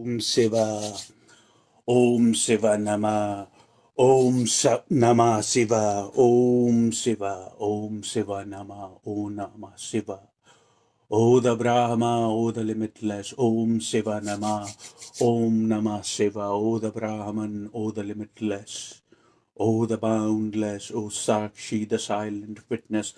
Om Shiva. Om Shiva Nama. Om Nama Shiva. Om Shiva. Om Shiva Nama. Om Nama Shiva. O the Brahma, O the limitless, Om Shiva Nama, Om Namah Shiva, O the Brahman, O the limitless, O the boundless, O Sakshi, the silent witness.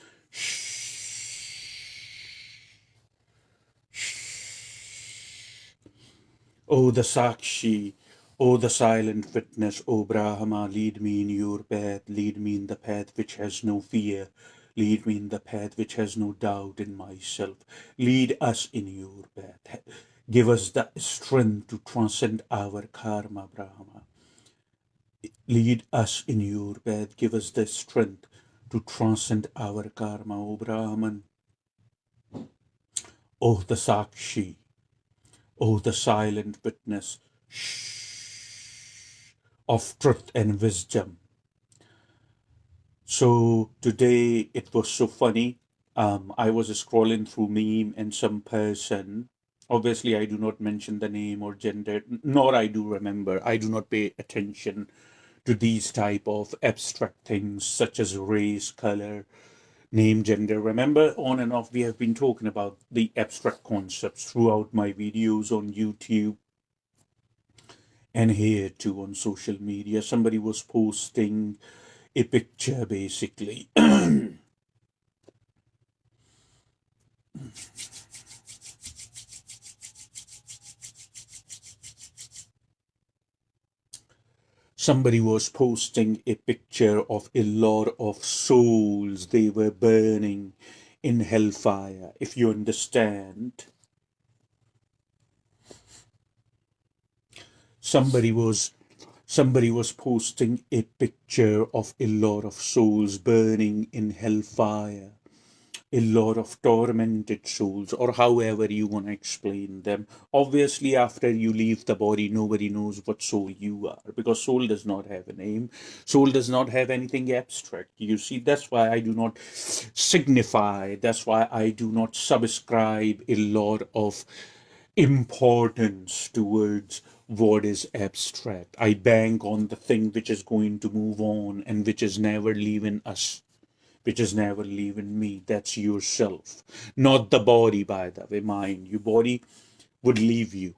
O the Sakshi, O the silent witness, O Brahma, lead me in your path, lead me in the path which has no fear, lead me in the path which has no doubt in myself, lead us in your path. Give us the strength to transcend our karma, Brahma. Lead us in your path, give us the strength to transcend our karma, O Brahman. O the Sakshi, O the silent witness, of truth and wisdom. So today it was so funny. I was scrolling through meme and some person, obviously I do not mention the name or gender, nor I do remember. I do not pay attention to these type of abstract things such as race, color, name, gender. Remember, on and off we have been talking about the abstract concepts throughout my videos on YouTube and here too on social media. Somebody was posting a picture basically. Somebody was posting a picture of a lot of souls. They were burning in hellfire, if you understand. Somebody was posting a picture of a lot of souls burning in hellfire, a lot of tormented souls, or however you want to explain them. Obviously, after you leave the body, nobody knows what soul you are, because soul does not have a name. Soul does not have anything abstract. You see, that's why I do not signify, that's why I do not subscribe a lot of importance towards what is abstract. I bank on the thing which is going to move on and which is never leaving us, which is never leaving me. That's yourself, not the body, by the way. Mind, your body would leave you.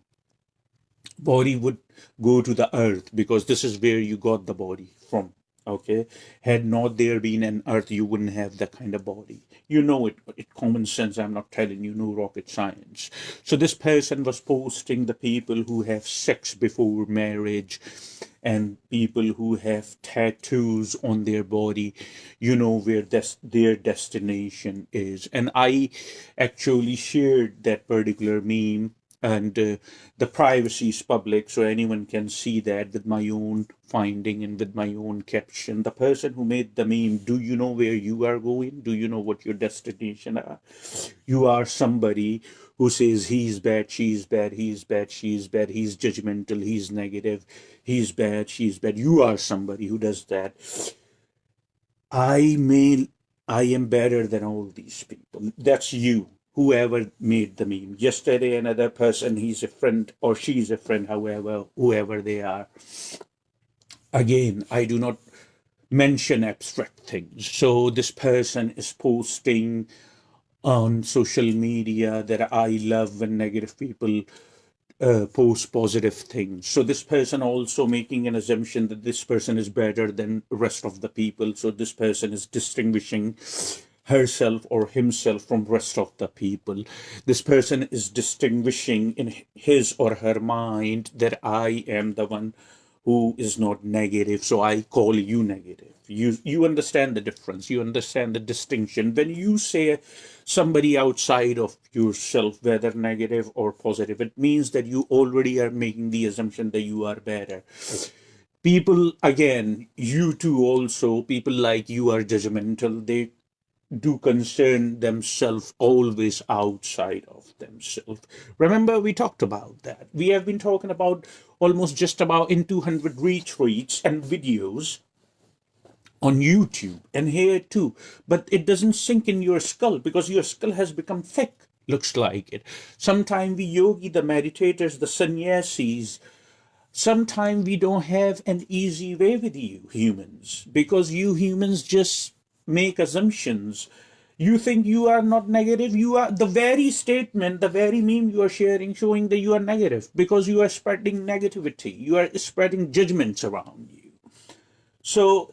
Body would go to the earth because this is where you got the body from. Okay, had not there been an earth, you wouldn't have that kind of body. You know it. It common sense. I'm not telling you, no rocket science. So this person was posting the people who have sex before marriage and people who have tattoos on their body, you know where their destination is. And I actually shared that particular meme, and the privacy is public, so anyone can see that with my own finding and with my own caption. The person who made the meme, do you know where you are going? Do you know what your destination are? You are somebody who says he's bad, she's bad, he's bad, she's bad, he's judgmental, he's negative, he's bad, she's bad. You are somebody who does that. I am better than all these people. That's you, whoever made the meme. Yesterday, another person, he's a friend or she's a friend, however, whoever they are. Again, I do not mention abstract things. So this person is posting on social media that I love when negative people post positive things. So this person also making an assumption that this person is better than rest of the people. So this person is distinguishing herself or himself from rest of the people. This person is distinguishing in his or her mind that I am the one who is not negative, so I call you negative. You understand the difference, you understand the distinction. When you say somebody outside of yourself, whether negative or positive, it means that you already are making the assumption that you are better. People, again, you too also, people like you are judgmental. They do concern themselves always outside of themselves. Remember, we talked about that. We have been talking about almost just about in 200 retweets and videos on YouTube and here too. But it doesn't sink in your skull because your skull has become thick, looks like it. Sometimes we yogi, the meditators, the sannyasis, sometimes we don't have an easy way with you humans because you humans just make assumptions. You think you are not negative. You are the very statement, the very meme you are sharing, showing that you are negative because you are spreading negativity. You are spreading judgments around you. So,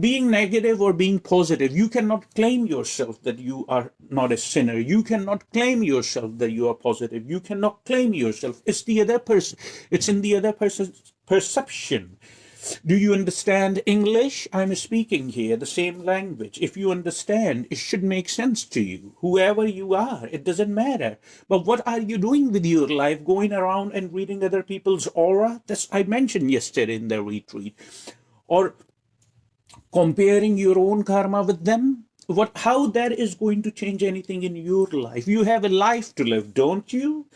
being negative or being positive, you cannot claim yourself that you are not a sinner. You cannot claim yourself that you are positive. You cannot claim yourself. It's the other person. It's in the other person's perception. Do you understand English? I'm speaking here the same language. If you understand, it should make sense to you. Whoever you are, it doesn't matter. But what are you doing with your life? Going around and reading other people's aura? That's I mentioned yesterday in the retreat. Or comparing your own karma with them, how that is going to change anything in your life? You have a life to live, don't you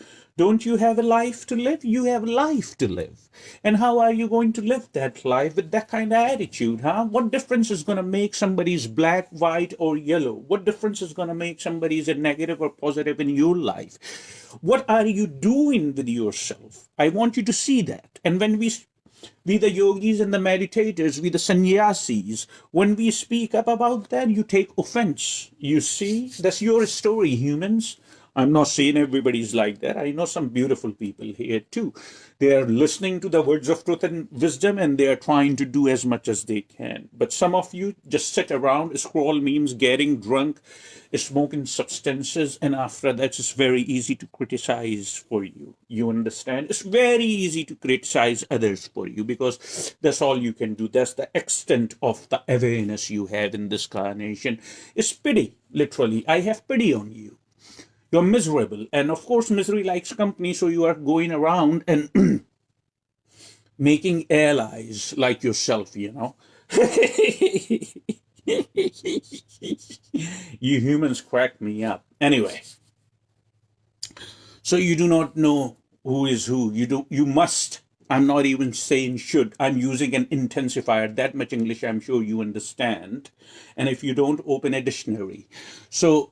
have a life to live? You have life to live. And how are you going to live that life with that kind of attitude? What difference is going to make somebody's black, white, or yellow? What difference is going to make somebody's a negative or positive in your life? What are you doing with yourself? I want you to see that. And when we the yogis and the meditators, we the sannyasis, when we speak up about that, you take offense. You see, that's your story, humans. I'm not saying everybody's like that. I know some beautiful people here too. They are listening to the words of truth and wisdom and they are trying to do as much as they can. But some of you just sit around, scroll memes, getting drunk, smoking substances, and after that, it's very easy to criticize for you. You understand? It's very easy to criticize others for you because that's all you can do. That's the extent of the awareness you have in this carnation. It's pity, literally. I have pity on you. You're miserable. And of course, misery likes company, so you are going around and making allies like yourself, you know. You humans crack me up. Anyway, so you do not know who is who. You must. I'm not even saying should. I'm using an intensifier. That much English I'm sure you understand. And if you don't, open a dictionary. So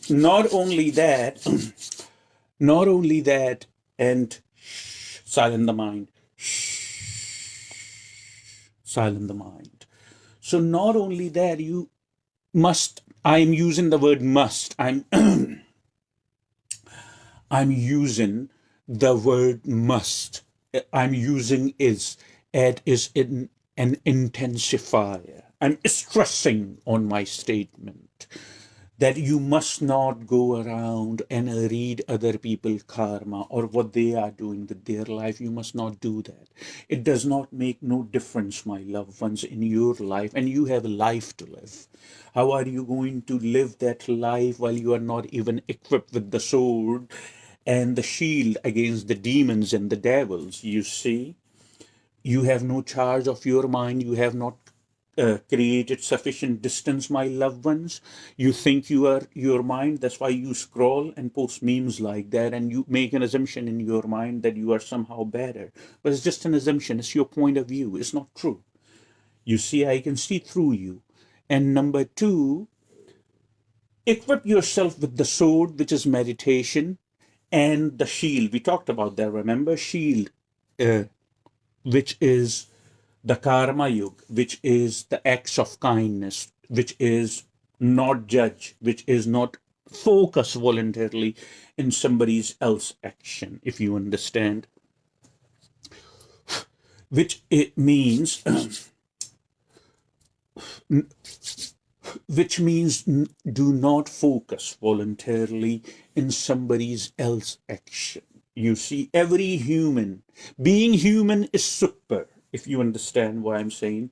not only that, and silent the mind. Silent the mind. So not only that, you must. I'm using the word must. I'm using the word must. I'm using is. It is in an intensifier. I'm stressing on my statement that you must not go around and read other people's karma or what they are doing with their life. You must not do that. It does not make no difference, my loved ones, in your life, and you have a life to live. How are you going to live that life while you are not even equipped with the sword and the shield against the demons and the devils? You see, you have no charge of your mind. You have not created sufficient distance, my loved ones. You think you are your mind. That's why you scroll and post memes like that, and you make an assumption in your mind that you are somehow better. But it's just an assumption. It's your point of view. It's not true. You see, I can see through you. And number two, equip yourself with the sword, which is meditation, and the shield. We talked about that, remember? Shield, which is the karma yoga, which is the acts of kindness, which is not judge, which is not focus voluntarily in somebody else's action, if you understand. which it means, which means do not focus voluntarily in somebody else's action. You see, every human, being human is super, if you understand what I'm saying.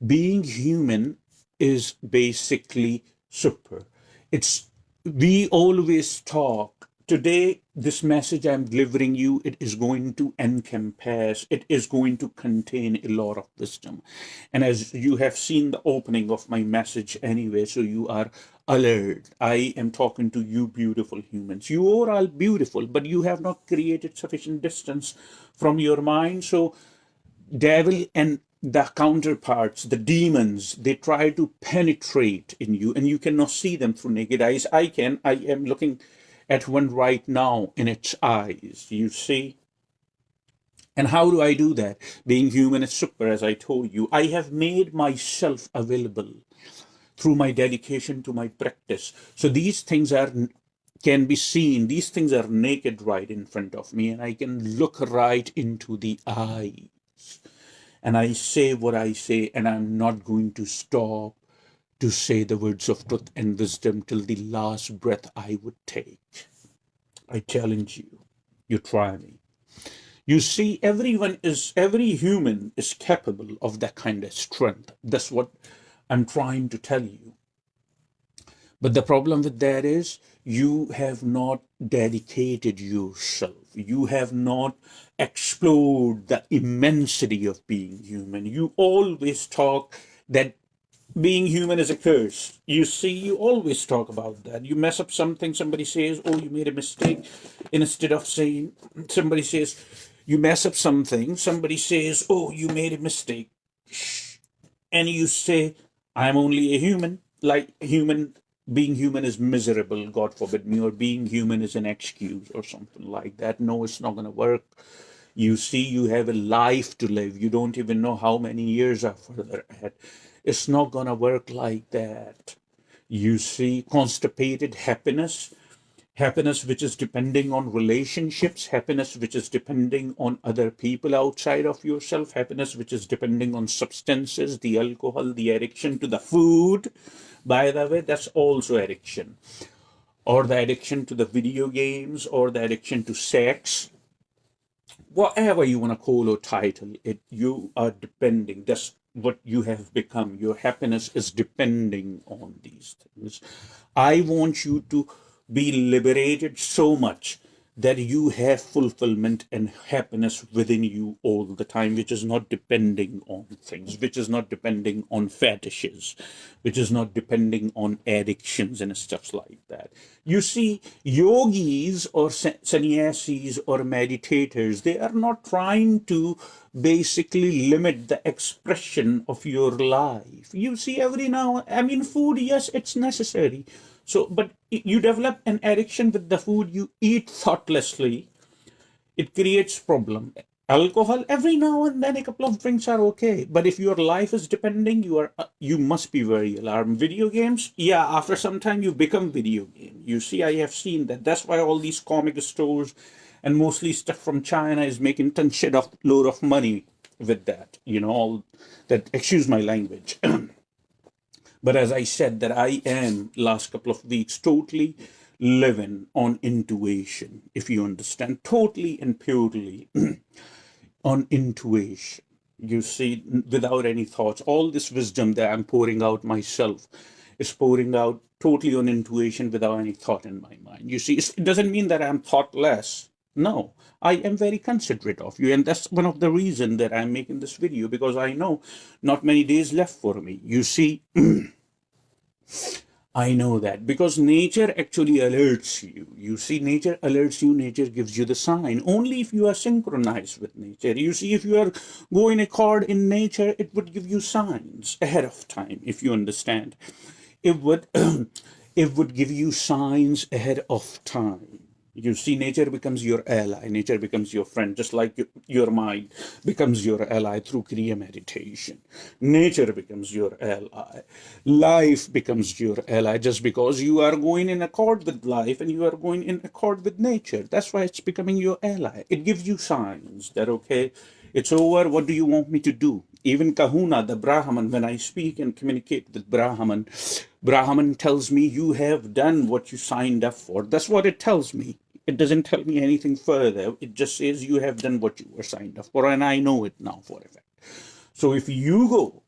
Being human is basically super. It's, we always talk. Today, this message I'm delivering you, it is going to encompass, it is going to contain a lot of wisdom. And as you have seen the opening of my message anyway, so you are alert. I am talking to you, beautiful humans. You are all beautiful, but you have not created sufficient distance from your mind. So devil and the counterparts, the demons, they try to penetrate in you, and you cannot see them through naked eyes. I can. I am looking at one right now in its eyes. You see? And how do I do that? Being human is super, as I told you. I have made myself available through my dedication to my practice. So these things are can be seen. These things are naked right in front of me, and I can look right into the eye. And I say what I say, and I'm not going to stop to say the words of truth and wisdom till the last breath I would take. I challenge you. You try me. You see, every human is capable of that kind of strength. That's what I'm trying to tell you. But the problem with that is you have not dedicated yourself. You have not explored the immensity of being human. You always talk that being human is a curse. You see, you always talk about that. You mess up something, somebody says, oh, you made a mistake. Instead of saying, somebody says, you mess up something, somebody says, oh, you made a mistake. And you say, I'm only a human. Like being human is miserable, God forbid me, or being human is an excuse or something like that. No, it's not going to work. You see, you have a life to live. You don't even know how many years are further ahead. It's not going to work like that. You see, constipated happiness, happiness which is depending on relationships, happiness which is depending on other people outside of yourself, happiness which is depending on substances, the alcohol, the addiction to the food. By the way, that's also addiction. Or the addiction to the video games, or the addiction to sex. Whatever you want to call or title it, you are depending. That's what you have become. Your happiness is depending on these things. I want you to be liberated so much that you have fulfillment and happiness within you all the time, which is not depending on things, which is not depending on fetishes, which is not depending on addictions and stuff like that. You see, yogis or sannyasis or meditators, they are not trying to basically limit the expression of your life. You see, every now, I mean, food, yes, it's necessary. So, but you develop an addiction with the food you eat thoughtlessly. It creates problem. Alcohol, every now and then a couple of drinks are okay. But if your life is depending, you must be very alarmed. Video games, yeah, after some time you become video game. You see, I have seen that. That's why all these comic stores and mostly stuff from China is making ton shit of load of money with that. You know, all that, excuse my language. But as I said, that I am last couple of weeks totally living on intuition, if you understand, totally and purely on intuition. You see, without any thoughts, all this wisdom that I'm pouring out myself is pouring out totally on intuition without any thought in my mind. You see, it doesn't mean that I'm thoughtless. No, I am very considerate of you. And that's one of the reasons that I'm making this video, because I know not many days left for me. You see, I know that because nature actually alerts you. You see, nature alerts you, nature gives you the sign. Only if you are synchronized with nature. You see, if you are going a chord in nature, it would give you signs ahead of time, if you understand. It would, it would give you signs ahead of time. You see, nature becomes your ally, nature becomes your friend, just like your mind becomes your ally through Kriya meditation. Nature becomes your ally. Life becomes your ally just because you are going in accord with life and you are going in accord with nature. That's why it's becoming your ally. It gives you signs that, okay, It's over. What do you want me to do? Even Kahuna, the Brahman, when I speak and communicate with Brahman, Brahman tells me, you have done what you signed up for. That's what it tells me. It doesn't tell me anything further. It just says you have done what you were signed up for, and I know it now for a fact. So if you go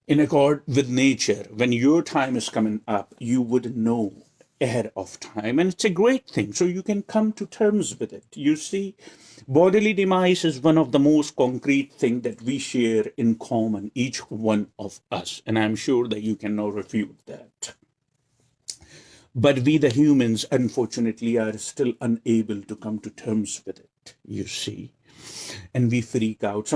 in accord with nature, when your time is coming up, you would know ahead of time. And it's a great thing. So you can come to terms with it. You see, bodily demise is one of the most concrete thing that we share in common, each one of us. And I'm sure that you cannot refute that. But we, the humans, unfortunately, are still unable to come to terms with it, you see. And we freak out.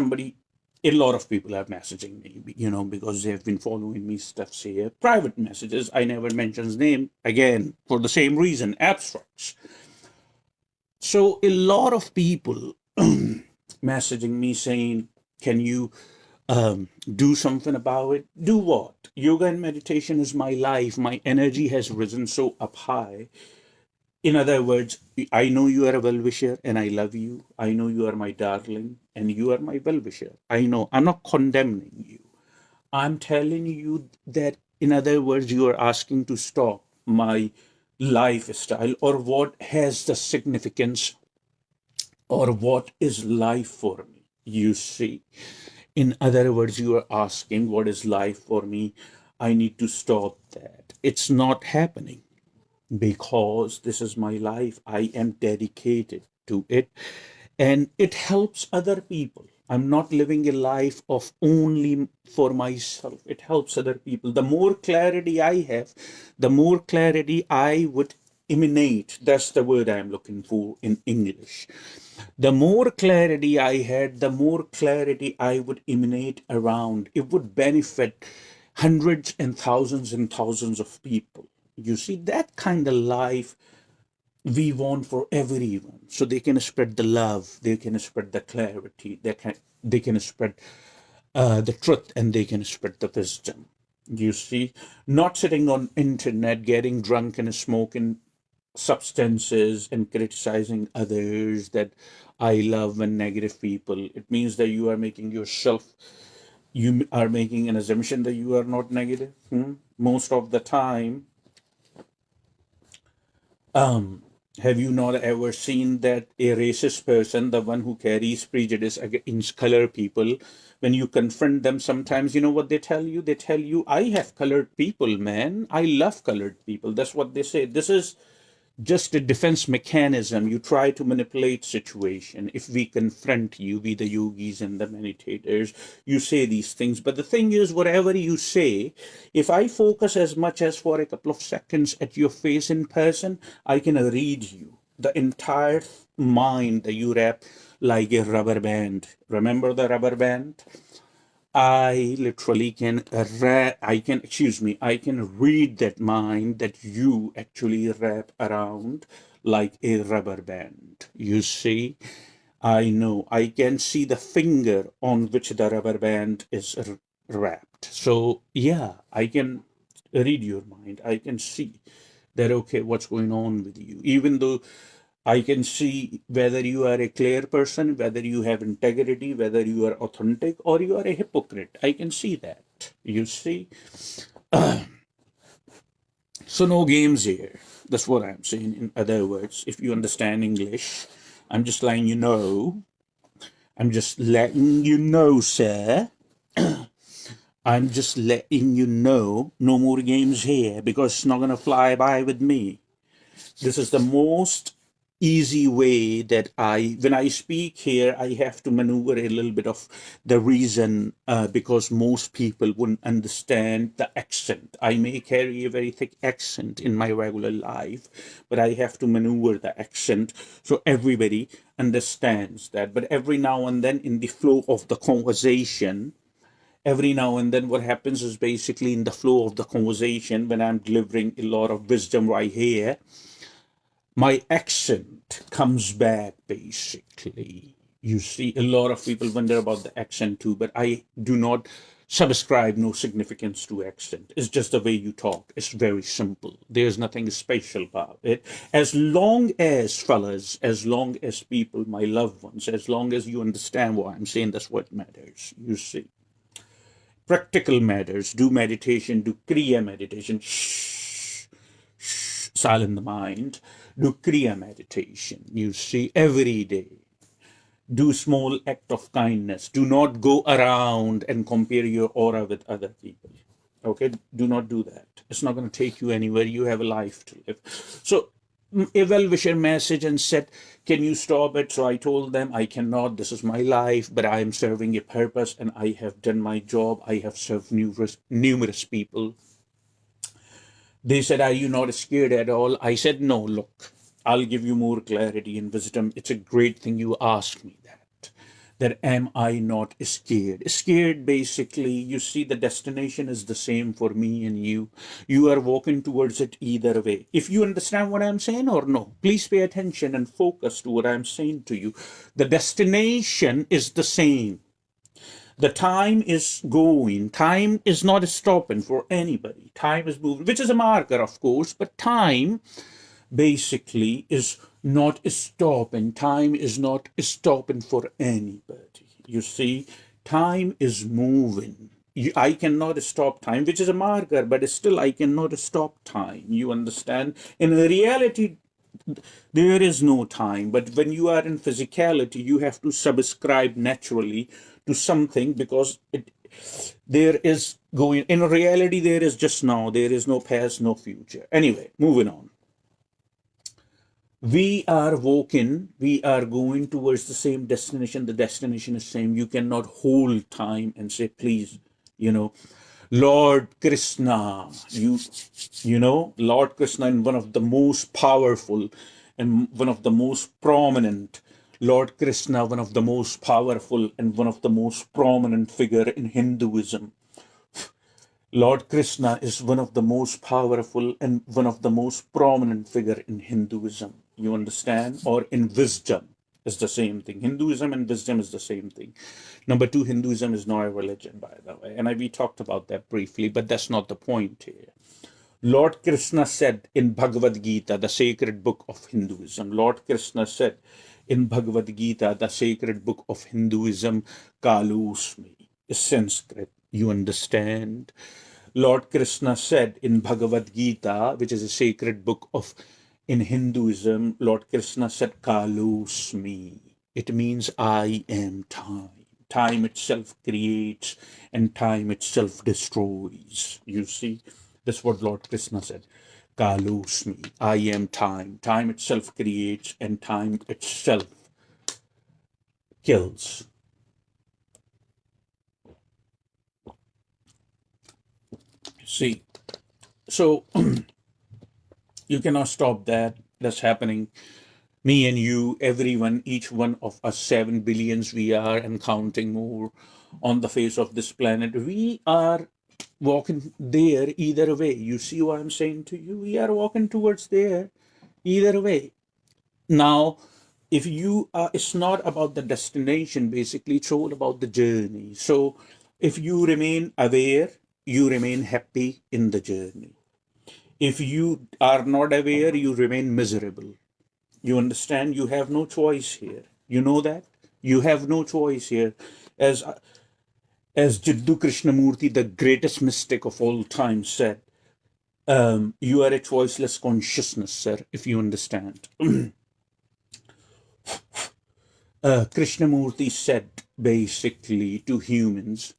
A lot of people are messaging me, because they have been following me stuffs here. Private messages, I never mentions name, again, for the same reason, abstracts. So a lot of people messaging me saying, can you do something about it? Do what? Yoga and meditation is my life. My energy has risen so up high. In other words, I know you are a well-wisher and I love you. I know you are my darling and you are my well-wisher. I know. I'm not condemning you. I'm telling you that, in other words, you are asking to stop my lifestyle, or what has the significance, or what is life for me. You see. In other words, you are asking, what is life for me? I need to stop that. It's not happening because this is my life. I am dedicated to it and it helps other people. I'm not living a life of only for myself. It helps other people. The more clarity I have, the more clarity I would emanate. That's the word I'm looking for in English. The more clarity I had, the more clarity I would emanate around. It would benefit hundreds and thousands of people. You see, that kind of life we want for everyone. So they can spread the love, they can spread the clarity, they can spread the truth, and they can spread the wisdom. You see, not sitting on internet, getting drunk and smoking substances and criticizing others that I love and negative people. It means that you are making an assumption that you are not negative. Most of the time, have you not ever seen that a racist person, the one who carries prejudice against colored people, when you confront them, sometimes you know what they tell you? They tell you, I have colored people, man. I love colored people. That's what they say. This is just a defense mechanism. You try to manipulate situation. If we confront you, we the yogis and the meditators, you say these things. But the thing is, whatever you say, if I focus as much as for a couple of seconds at your face in person, I can read you. The entire mind that you wrap like a rubber band. Remember the rubber band? I literally I can read that mind that you actually wrap around like a rubber band. You see, I know, I can see the finger on which the rubber band is wrapped. So, yeah, I can read your mind. I can see that, okay, what's going on with you. Even though I can see whether you are a clear person, whether you have integrity, whether you are authentic, or you are a hypocrite. I can see that. You see? So, no games here. That's what I'm saying. In other words, if you understand English, I'm just letting you know. I'm just letting you know, sir. I'm just letting you know, no more games here because it's not going to fly by with me. This is the most easy way that when I speak here, I have to maneuver a little bit of the reason because most people wouldn't understand the accent. I may carry a very thick accent in my regular life, but I have to maneuver the accent so everybody understands that. But every now and then in the flow of the conversation, every now and then what happens is basically in the flow of the conversation, when I'm delivering a lot of wisdom right here, my accent comes back basically. You see, a lot of people wonder about the accent too, but I do not Subscribe no significance to accent. It's just the way you talk. It's very simple. There's nothing special about it. As long as, fellas, as long as people, my loved ones, as long as you understand what I'm saying, that's what matters. You see. Practical matters. Do meditation, do Kriya meditation. Shh, shh, silent the mind. Do Kriya meditation. You see, every day. Do small act of kindness. Do not go around and compare your aura with other people. Okay, do not do that. It's not going to take you anywhere. You have a life to live. So a well-wisher message and said, can you stop it? So I told them, I cannot. This is my life, but I am serving a purpose and I have done my job. I have served numerous people. They said, are you not scared at all? I said, no, look, I'll give you more clarity and wisdom. It's a great thing you asked me that am I not scared? Scared, basically, you see, the destination is the same for me and you. You are walking towards it either way. If you understand what I'm saying or no, please pay attention and focus to what I'm saying to you. The destination is the same. The time is going. Time is not stopping for anybody. Time is moving, which is a marker, of course, but time basically is not stopping. Time is not stopping for anybody. You see, time is moving. I cannot stop time, which is a marker, but still I cannot stop time. You understand? In reality, there is no time, but when you are in physicality, you have to subscribe naturally to something because there is going, in reality, there is just now, there is no past, no future. Anyway, moving on. We are walking, we are going towards the same destination. The destination is same. You cannot hold time and say, please, Lord Krishna, Lord Krishna, in one of the most powerful and one of the most prominent, Lord Krishna, one of the most powerful and one of the most prominent figure in Hinduism. Lord Krishna is one of the most powerful and one of the most prominent figure in Hinduism. You understand? Or in wisdom is the same thing. Hinduism and wisdom is the same thing. Number two, Hinduism is not a religion, by the way. And we talked about that briefly, but that's not the point here. Lord Krishna said in Bhagavad Gita, the sacred book of Hinduism, Lord Krishna said in Bhagavad Gita, the sacred book of Hinduism, Kalusmi, is Sanskrit. You understand? Lord Krishna said in Bhagavad Gita, which is a sacred book of in Hinduism, Lord Krishna said, Kalusmi. It means I am time. Time itself creates and time itself destroys. You see, that's what Lord Krishna said. Kalusmi. I am time. Time itself creates and time itself kills. See, so you cannot stop that. That's happening. Me and you, everyone, each one of us, 7 billions we are and counting more on the face of this planet. We are walking there either way. You see what I'm saying to you? We are walking towards there either way. Now, if you are, it's not about the destination, basically, it's all about the journey. So if you remain aware, you remain happy in the journey. If you are not aware, you remain miserable. You understand? You have no choice here. You know that? You have no choice here. As Jiddu Krishnamurti, the greatest mystic of all time, said, you are a choiceless consciousness, sir, if you understand. Krishnamurti said, basically, to humans,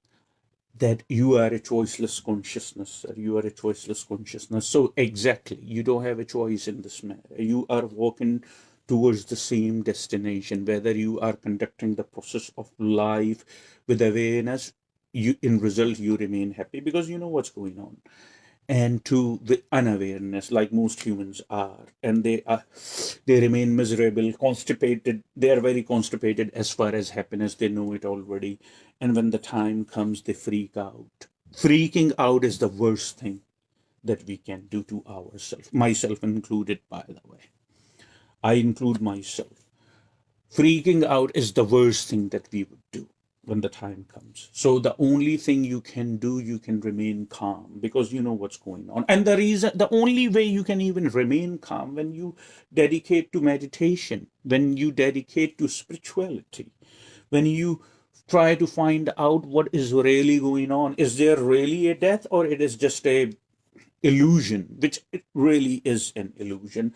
that you are a choiceless consciousness, sir. You are a choiceless consciousness. So exactly, you don't have a choice in this matter. You are walking towards the same destination, whether you are conducting the process of life with awareness, in result, you remain happy because you know what's going on. And to the unawareness, like most humans are, and they remain miserable, constipated. They are very constipated as far as happiness. They know it already, and when the time comes, they freak out. Freaking out is the worst thing that we can do to ourselves, myself included, by the way. I include myself. Freaking out is the worst thing that we would do. when the time comes. So the only thing you can do, you can remain calm because you know what's going on. And the reason, the only way you can even remain calm when you dedicate to meditation, when you dedicate to spirituality, when you try to find out what is really going on. Is there really a death, or it is just a illusion, which it really is an illusion.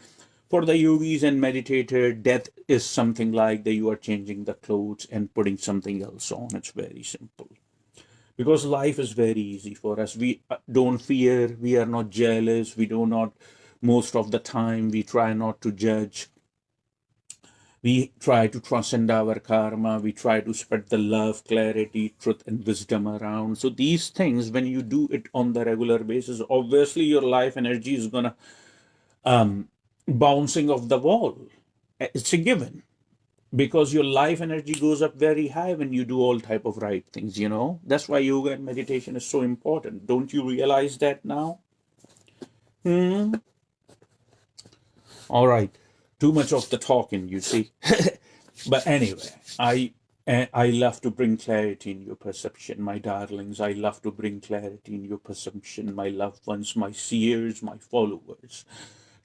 For the yogis and meditator, death is something like that you are changing the clothes and putting something else on. It's very simple. Because life is very easy for us. We don't fear, we are not jealous, we do not, most of the time, we try not to judge. We try to transcend our karma. We try to spread the love, clarity, truth, and wisdom around. So these things, when you do it on the regular basis, obviously your life energy is gonna bouncing off the wall. It's a given because your life energy goes up very high when you do all type of right things. You know that's why yoga and meditation is so important. Don't you realize that now? Hmm. All right. Too much of the talking, you see. But anyway, I love to bring clarity in your perception, my darlings. I love to bring clarity in your perception, my loved ones, my seers, my followers.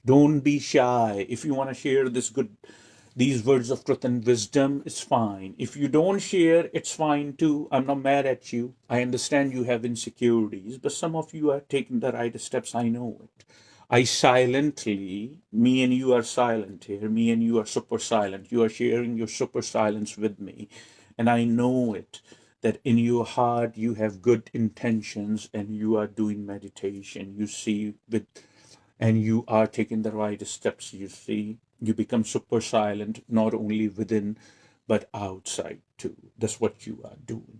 Don't be shy. If you want to share these words of truth and wisdom, it's fine. If you don't share, it's fine too. I'm not mad at you. I understand you have insecurities, but some of you are taking the right steps. I know it. I silently, me and you are silent here. Me and you are super silent. You are sharing your super silence with me. And I know it, that in your heart you have good intentions and you are doing meditation. You see, with and you are taking the right steps. You see, you become super silent, not only within, but outside too. That's what you are doing.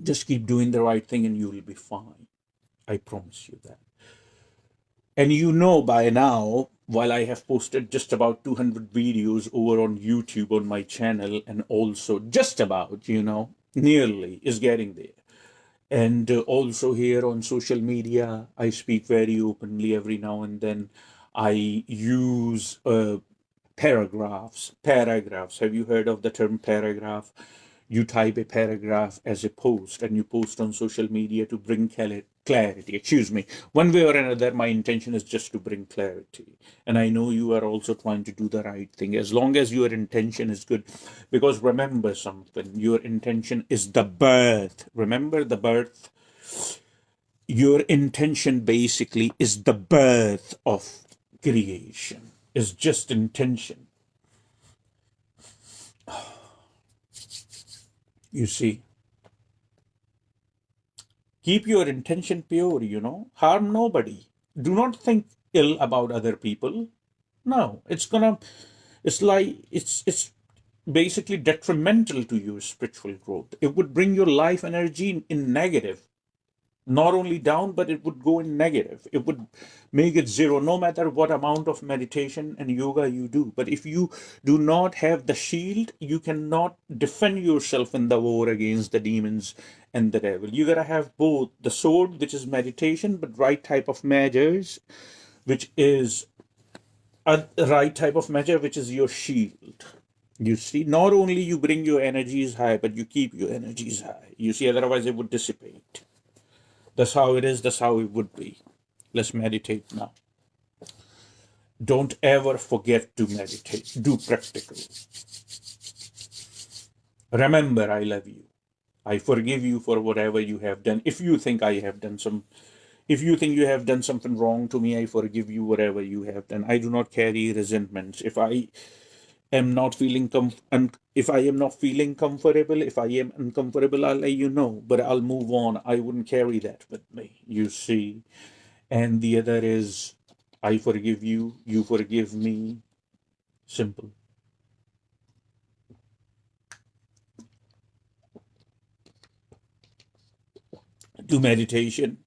Just keep doing the right thing and you will be fine. I promise you that. And you know by now, while I have posted just about 200 videos over on YouTube on my channel, and also just about, nearly is getting there. And also here on social media, I speak very openly every now and then. I use paragraphs. Have you heard of the term paragraph? You type a paragraph as a post and you post on social media to bring clarity. Excuse me. One way or another, my intention is just to bring clarity. And I know you are also trying to do the right thing as long as your intention is good. Because remember something, your intention is the birth. Remember the birth? Your intention basically is the birth of creation, is just intention. You see, keep your intention pure, harm nobody. Do not think ill about other people. No, it's basically detrimental to your spiritual growth. It would bring your life energy in negative, not only down, but it would go in negative. It would make it zero, no matter what amount of meditation and yoga you do. But if you do not have the shield, you cannot defend yourself in the war against the demons and the devil. You gotta have both the sword, which is meditation, but right type of measures, which is a right type of measure, which is your shield. You see, not only you bring your energies high, but you keep your energies high. You see, otherwise it would dissipate. That's how it is, that's how it would be. Let's meditate now. Don't ever forget to meditate. Do practical. Remember, I love you. I forgive you for whatever you have done. If you think you have done something wrong to me, I forgive you whatever you have done. I do not carry resentments. If I am not feeling comfortable, if I am uncomfortable, I'll let you know, but I'll move on. I wouldn't carry that with me, you see. And the other is, I forgive you, you forgive me. Simple. Do meditation.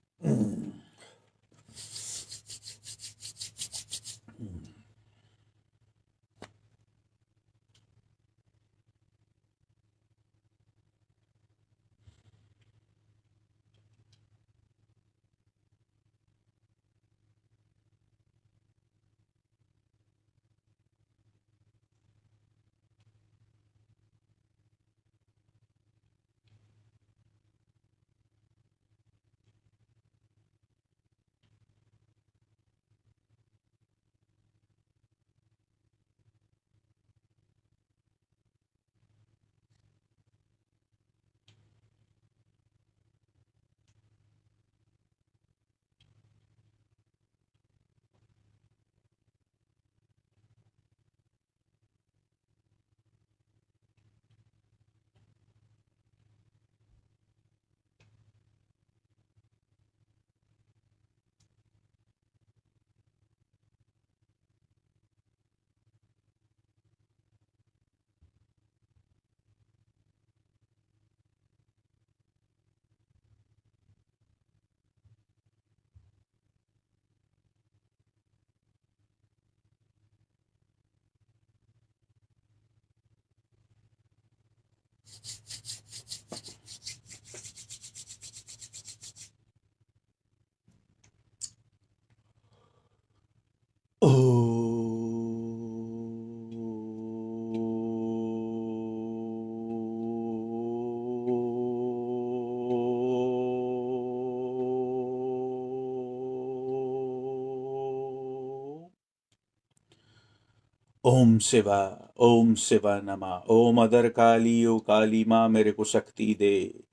ओम शिवा, ओम शिवा नमः। ओम mother काली, ओ काली माँ मेरे को शक्ति दे।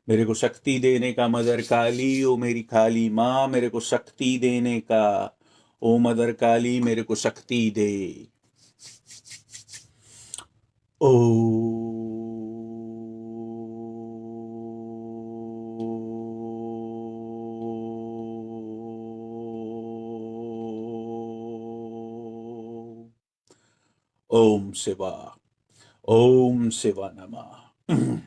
मेरे को शक्ति देने का मदर काली, ओ मेरी काली माँ मेरे को शक्ति देने का। ओ मदर काली मेरे को शक्ति दे। ओ ओम शिवा, ओम शिवा नमः।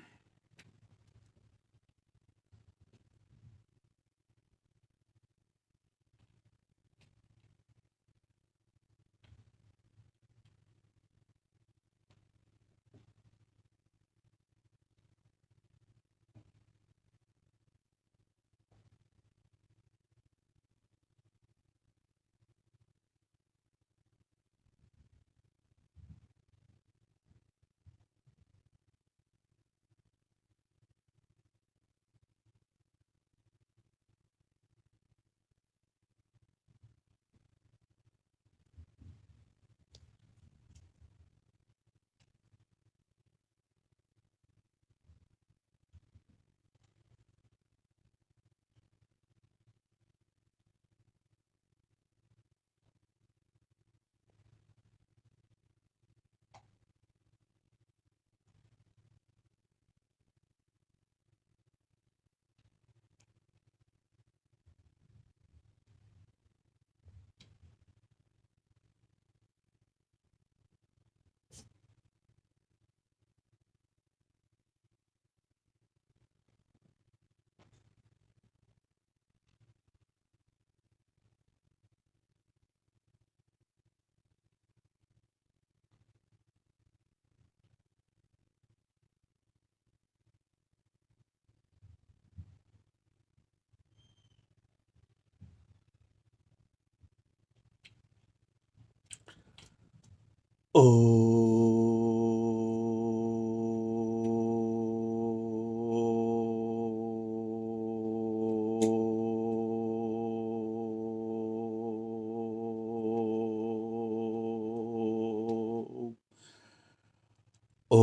ओ ओ